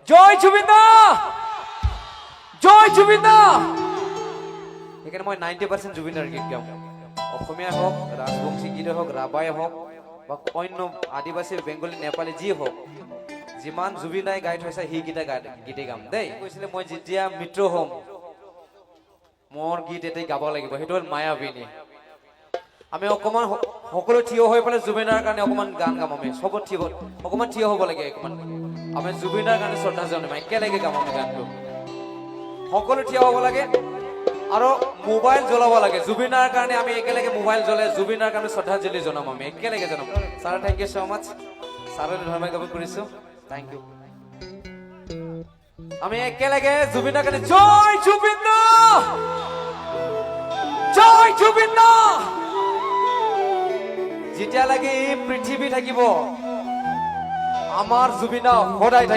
জয় জুবিন দা, জয় জুবিন দা। এখানে মই 90% জুবিনৰ গীত গাম। অসমীয়া হোক, ৰাজবংশী গীত হোক, ৰাবাই হোক বা অন্য আদিবাসী, বেংগলী, নেপালী যি হোক, যিমান জুবিন দাই গাই থৈছে সেই গীতে গাম দেই। কৈছিলে মই যেতিয়া মৃত্যু হ'ম মোৰ গীত এটাই গাব লাগিব, সেইটো হ'ল মায়াবিনী। আমি অকমান সকলো থিয় হৈ পেলাই জুবিনাৰ কাৰণে অকমান গান গাম। আমি চব অকমান থিয় হ'ব লাগে। অকমান আমি জুবিনাৰ কাৰণে শ্ৰদ্ধা জনাম, একেলগে গাম আমি গানটো। সকলো থিয় হ'ব লাগে আৰু মোবাইল জ্বলাব লাগে। জুবিনাৰ কাৰণে আমি একেলগে মোবাইল জ্বলাই জুবিনাৰ কাৰণে শ্ৰদ্ধাঞ্জলি জনাম। আমি একেলগে জনাম। Sir thank you so' much. ছাৰলৈ ধন্যবাদ জ্ঞাপন কৰিছো। Thank you. আমি একেলগে জুবিনাৰ কাৰণে জয় জুবিন দা, জয় জুবিন দা। যেতিয়ালৈকে এই পৃথিৱী থাকিব আমাৰ জুবিন দা সদায় থাকিব।